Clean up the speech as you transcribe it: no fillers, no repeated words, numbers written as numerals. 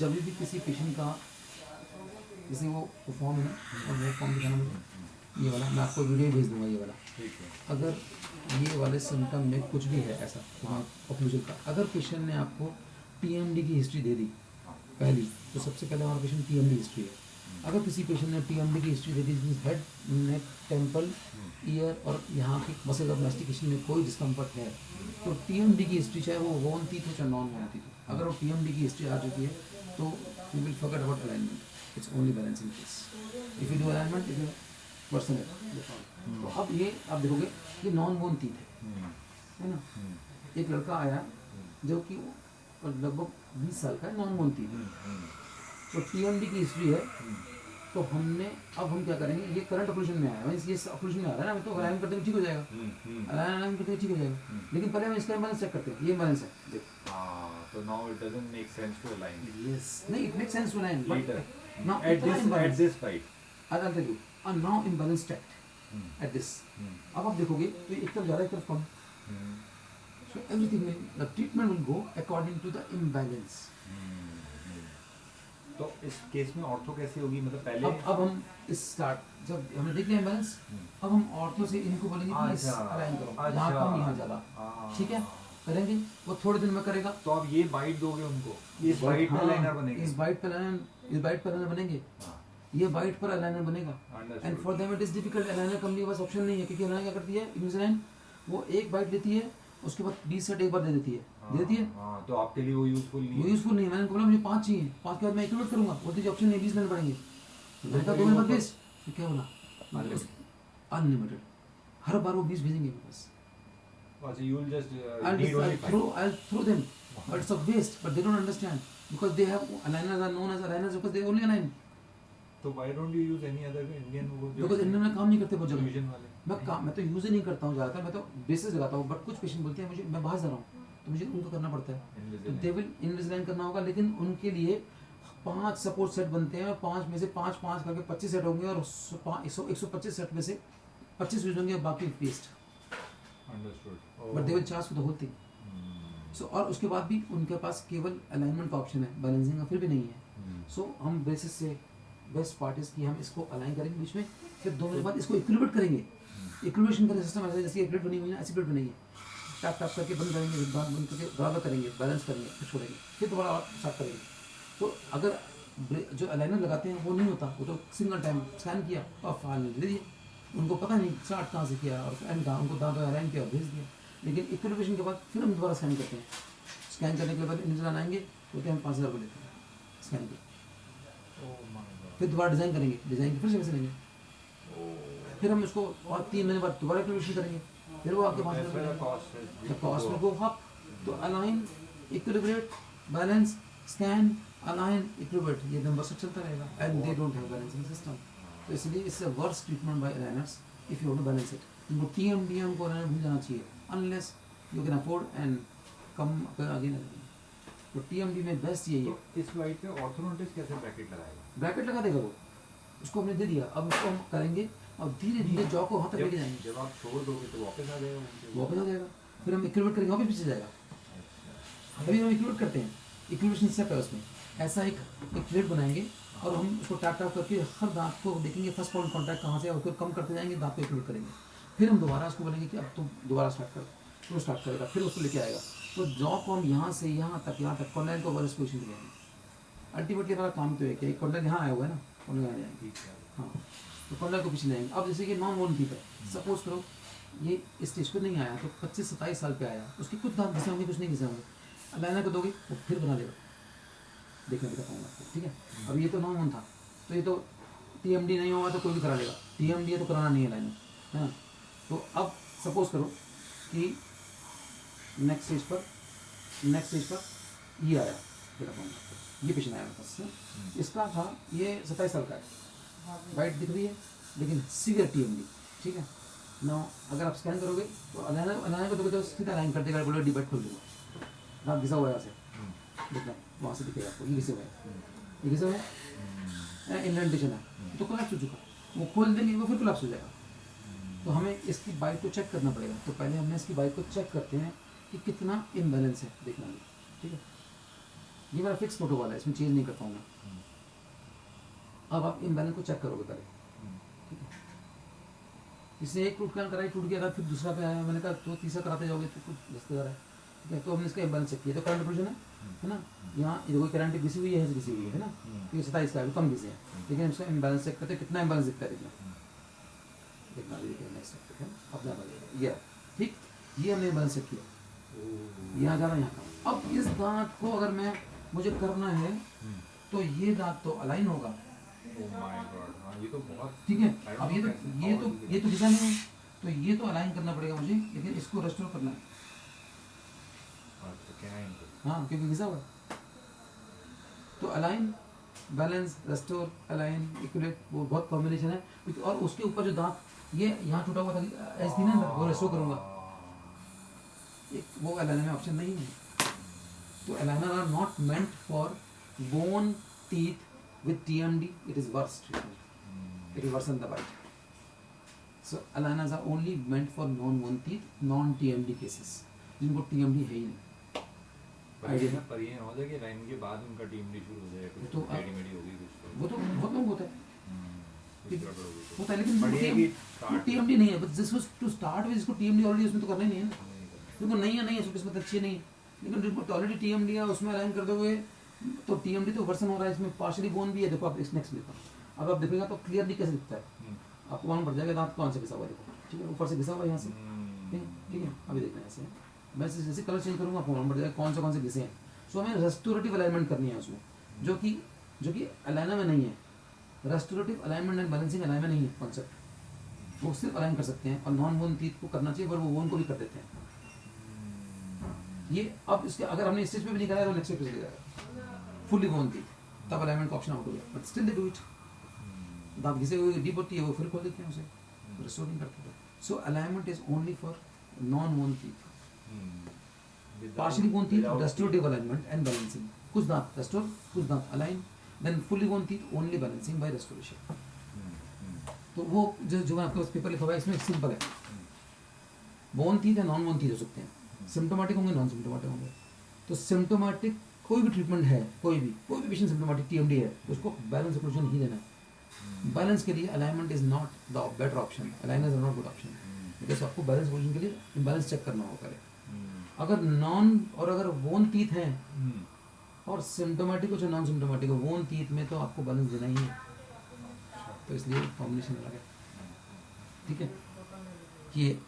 जब भी किसी पेशेंट का जैसे वो फॉर्म है ना, और वो फॉर्म दिखाना मुझे, ये वाला मैं आपको वीडियो भेज दूंगा, ये वाला। ठीक है। अगर ये वाले सिम्टम में कुछ भी है ऐसा ऑक्लूजन का, अगर पेशेंट ने आपको टीएमडी की हिस्ट्री दे दी पहली, तो सबसे पहले हमारा पेशेंट टीएमडी हिस्ट्री है। अगर किसी पेशेंट ने टीएमडी की हिस्ट्री दे दी, हेड, नेक, टेम्पल, ईयर और यहाँ की मसल ऑफ मैस्टिकेशन में कोई डिस्कम्फर्ट है, तो टीएमडी की हिस्ट्री चाहे वो वोन तीत हो चाहे नॉन वोन तीत हो, अगर वो टीएमडी की हिस्ट्री आ चुकी है तो you will forget about alignment, it's only balancing case. If you do alignment if you person है। तो अब ये आप देखोगे ये नॉन वोन तीत है ना। एक लड़का आया जो कि लगभग 20 साल का है, नॉन वोन तीत है, तो टीएमडी की हिस्ट्री है। तो हमने अब हम क्या करेंगे, ये करंट ऑपरेशन में आया है, ये ऑपरेशन में आ रहा है ना, तो अलाइन करते हुए ठीक हो जाएगा, अलाइन करते हुए ठीक हो जाएगा, लेकिन पहले हम इसका इम्बैलेंस चेक करते हैं। ये इम्बैलेंस है देख। तो now it doesn't make sense to align. Yes, नहीं, it makes sense to align but now at this fight I will tell you a now imbalance check at this. अब आप देखोगे तो एक तरफ ज्यादा, एक तरफ कम, so everything will, the treatment will go according to the imbalance. तो इस केस में ऑर्थो कैसी होगी, मतलब पहले अब हम इस स्टार्ट जब हमने देख लिया इम्बैलेंस, अब हम ऑर्थो से इनको बोलेंगे कि इस अलाइन करो, यहाँ कम यहाँ ज़्यादा, ठीक है, करेंगे। वो थोड़े दिन में करेगा। तो अब ये बाइट दोगे उनको, इस बाइट पे अलाइनर बनेगा, इस बाइट पर अलाइनर बनेंगे, ये बाइट पर अलाइनर बनेगा। And for them it is difficult, aligner कम के पास ऑप्शन नहीं है, क्योंकि अलाइनर क्या करती है इन्विसालाइन, वो एक बाइट लेती है, उसके बाद 20 सेट एक बार दे देती है, तो आपके लिए वो यूजफुल नहीं है। वो यूजफुल नहीं है। मैंने बोला मुझे 5 चाहिए, 5 के बाद मैं एक्टिवेट करूंगा, वो दीजिए ऑप्शन नहीं, 20 लेने पड़ेंगे। मैंने कहा 2 मिनट बाद 20, फिर क्या बोला अनलिमिटेड, हर बार वो 20 भेजेंगे मेरे पास। अच्छा, you will just I'll throw them, but it's a waste, but they don't understand because they have aligners are known as aligners because they only align. तो why don't you use any other Indian वो जो because Indian में काम नहीं करते बहुत जगह, fusion वाले। मैं तो यूज ही नहीं करता हूँ ज़्यादातर, मैं तो बेसिस लगाता हूँ, बट कुछ पेशेंट बोलते हैं मुझे, मैं बाहर जा रहा हूँ तो मुझे उनको करना पड़ता है, तो दे विल इनविजिलाइन करना होगा, लेकिन उनके लिए 5 सपोर्ट सेट बनते हैं, और 5 में से 5 करके 25 सेट होंगे, और 125 सेट में से 25 यूज होंगे, बाकी paste. Understood. But they will charge for the whole thing. So और उसके बाद भी उनके पास केवल अलाइनमेंट का ऑप्शन है, बैलेंसिंग का फिर भी नहीं है। सो हम बेसिस से बेस्ट पार्ट इज कि हम इसको अलाइन करेंगे बीच में, फिर 2 मिनट बाद इसको इक्विलिब्रेट करेंगे। इक्विलिब्रेशन का सिस्टम ऐसा है जैसे प्लेट बनी हुई है, ऐसी प्लेट बनाएंगे, टैप टैप करके बंद करेंगे, बंद करके बराबर करेंगे, बैलेंस करेंगे, फिर छोड़ेंगे, फिर दोबारा स्टार्ट करेंगे। तो अगर जो अलाइनर लगाते हैं वो नहीं होता, वो तो सिंगल टाइम स्कैन किया और फाइल दे दिए, उनको पता नहीं स्टार्ट कहाँ से किया और एंड कहाँ, उनको दांतों अलाइन किया और भेज दिया। लेकिन इक्विलिब्रेशन के बाद फिर हम दोबारा स्कैन करते हैं, स्कैन करने के बाद इन्विजिलाइन आएंगे, तो हम 5000 को लेते हैं स्कैन के, फिर दोबारा डिज़ाइन करेंगे, डिज़ाइन के फिर से पैसे लेंगे, फिर हम इसको और 3 महीने बाद दोबारा इक्विलिब्रेशन करेंगे, फिर वो आपके पास कॉस्ट में गो अप। तो align, equilibrate, balance, scan, align, equilibrate, ये नंबर से चलता रहेगा, and they don't have balancing system. तो इसलिए it's a worst treatment by aligners if you want to balance it. इनको टीएमडीएम को अलाइनर भूल जाना चाहिए unless you can afford and come again. तो टीएमडी में बेस्ट यही है। तो इस वाइट पे ऑर्थोडोंटिस्ट कैसे ब्रैकेट लगाएगा? ब्रैकेट लगा देगा वो, उसको हमने दे दिया, अब उसको हम करेंगे और धीरे धीरे जॉ को वहाँ तक लेके जाएंगे। जब आप छोड़ दोगे तो वापस आ जाएगा, वापस आ जाएगा, फिर हम इक्विलिब्रेट करेंगे, वापस पीछे जाएगा। अभी हम इक्विलिब्रेट करते हैं, इक्विलिब्रेशन स्टेप है उसमें, ऐसा एक प्लेट बनाएंगे और हम उसको टैप टैप करके हर दांत को देखेंगे फर्स्ट पॉइंट कॉन्टैक्ट कहाँ से है, उसको कम करते जाएंगे, दांत को इक्विलिब्रेट करेंगे, फिर हम दोबारा उसको बोलेंगे कि अब तुम दोबारा स्टार्ट कर, तो स्टार्ट करेगा, फिर उसको लेके आएगा। तो जॉ को हम यहाँ से यहाँ तक कॉर्नर को ओवर पोजिशन ले जाएंगे। अल्टीमेटली हमारा काम तो है कि कॉर्नर यहाँ आया हुआ है ना, कॉर्नर यहाँ जाएंगे, हाँ, तो कॉर्नर को पीछे लाएंगे। अब जैसे कि नॉन वोन टीथ है, सपोज करो ये इस स्टेज पर नहीं आया, तो 25-27 साल पे आया, उसके कुछ दांत घिसे होंगे, कुछ नहीं घिसे होंगे, अलाइनर को दोगे वो फिर बना लेगा, देखने दिखा पाऊंगा आपको, ठीक है। अब ये तो नॉन वोन था, तो ये तो टीएमडी नहीं होगा तो कोई भी करा लेगा, टीएमडी है तो कराना नहीं है लाइनर, है ना। तो अब सपोज करो कि नेक्स्ट स्टेज पर ये आया, ये पेशेंट आया मेरे पास, इसका था ये 27 साल का है, वाइट दिख रही है लेकिन सीवियर टीएमडी, ठीक है ना। अगर आप स्कैन करोगे तो अलाइनर को दोगे तो सीधा लाइन कर देगा, बोले डिबेट खोल देगा, दांत घिसा हुआ है ऐसे, देखना वहाँ से दिखेगा आपको, ये घिसे हुआ है, ये घिसा हुआ है, इंडेंटेशन है, तो कोलैप्स हो चुका, वो खोल देंगे वो फिर कोलैप्स हो जाएगा। तो हमें इसकी बाइट को चेक करना पड़ेगा, तो पहले हमने इसकी बाइट को चेक करते हैं कि कितना इम्बैलेंस है, देखना है, ठीक है। ये मेरा फिक्स प्रोटोकॉल है, इसमें चेंज नहीं करता हूँ मैं। अब आप इम्बैलेंस को चेक करोगे पहले, ठीक है। इसने एक रूट कैनाल कराई, टूट गया था, फिर दूसरा पे आया, मैंने कहा तो तीसरा कराते जाओगे तो कुछ रिश्तेदार है, ठीक है। तो हमने इसका इम्बैलेंस चेक किया, तो करंट पोजीशन है ना, यहाँ देखो करंट घिसी हुई है, घिसी हुई है ना, तो ये 27 का है, कम घिसे है, लेकिन इसका इम्बैलेंस चेक करते कितना इम्बैलेंस दिखता है, देखना देखना अपना ये ठीक, ये हमने इम्बैलेंस चेक किया, यहाँ जा रहा है यहाँ का। अब इस दांत को अगर मैं मुझे करना है तो ये दांत तो अलाइन होगा, ओह माय गॉड, हाँ ये तो बहुत ठीक है। अब ये तो घिसा नहीं है, तो ये तो अलाइन करना पड़ेगा मुझे, लेकिन इसको रेस्टोर करना है, हाँ क्योंकि घिसा हुआ है। तो अलाइन, बैलेंस, रेस्टोर, अलाइन, इक्विलेट, वो बहुत कॉम्बिनेशन है। और उसके ऊपर जो दांत ये यहाँ टूटा हुआ था ऐसे थी ना, वो रेस्टोर करूँगा, वो अलाइनर में ऑप्शन नहीं है। तो aligner are not meant for bone teeth with TMD, it is worse treatment, it will worsen the bite. So aligners are only meant for non-bone teeth, non-TMD cases, जिनको TMD है ही नहीं। पर ये हो जाए कि लाइन के बाद उनका टीम शुरू हो जाए, कुछ तो टेढ़ी-मेढ़ी होगी कुछ, वो तो बहुत लोग होता है, होता है, लेकिन TMD नहीं है, बट जिसको टू स्टार्ट विद, जिसको TMD ऑलरेडी उसमें तो करना ही नहीं है ना, जिनको नहीं है उसकी किस्मत अच्छी नहीं है, लेकिन जिनको ऑलरेडी TMD है उसमें अलाइन करते हुए, तो TMD तो वर्सन हो रहा है, इसमें पार्शियली बोन भी है, देखो आप इस नेक्स्ट देखो, अब आप देखोगे तो क्लियरली कैसे दिखता है, आपको मालूम पड़ जाएगा दांत कौन से घिसा हुआ, देखो ठीक है, ऊपर से घिसा हुआ यहाँ से, ठीक है। अभी देखना है ऐसे, मैं जैसे कलर चेंज करूँगा आपको मालूम पड़ जाएगा कौन से घिसे हैं। सो हमें रेस्टोरेटिव अलाइनमेंट करनी है उसमें, जो कि अलाइनर में नहीं है। Restorative alignment and balancing aligner नहीं है कॉन्सेप्ट, वो सिर्फ अलाइन कर सकते हैं, और नॉन बोन टीथ को करना चाहिए, पर वो बोन को भी कर देते हैं। ये अब इसके अगर हमने स्टेज पे भी नहीं कराया तो नेक्स्ट स्टेज पे जाएगा फुल्ली बोन टीथ, तब अलाइनमेंट का ऑप्शन आउट हो गया, but still they do it. दांत घिसे हुए डीप होती है, वो फिर खोल देते हैं उसे, रेस्टोर नहीं करते। So alignment is only for non bone teeth, partially bone teeth, restorative alignment and balancing. कुछ दांत restore, कुछ दांत align, then fully bone teeth only balancing by restoration. तो वो जो मैं आपके पास पेपर लिखा हुआ है इसमें सिंपल है, बोन टीथ या नॉन बोन टीथ हो सकते हैं, सिम्टोमेटिक होंगे, नॉन सिम्टोमेटिक होंगे। तो सिम्टोमेटिक कोई भी ट्रीटमेंट है, कोई भी पेशेंट सिम्टोमेटिक TMD है, उसको बैलेंस ऑपरेशन ही देना है। बैलेंस के लिए alignment is not the better option, aligners are not good option, because आपको बैलेंस ऑपरेशन के लिए इम्बैलेंस चेक करना होगा पहले। अगर अगर बोन टीथ हैं और सिम्टोमेटिक हो चाहे नॉन सिम्टोमेटिक हो, बोन टीथ में तो आपको बैलेंस देना ही है, तो इसलिए कॉम्बिनेशन अलग है, ठीक है। ये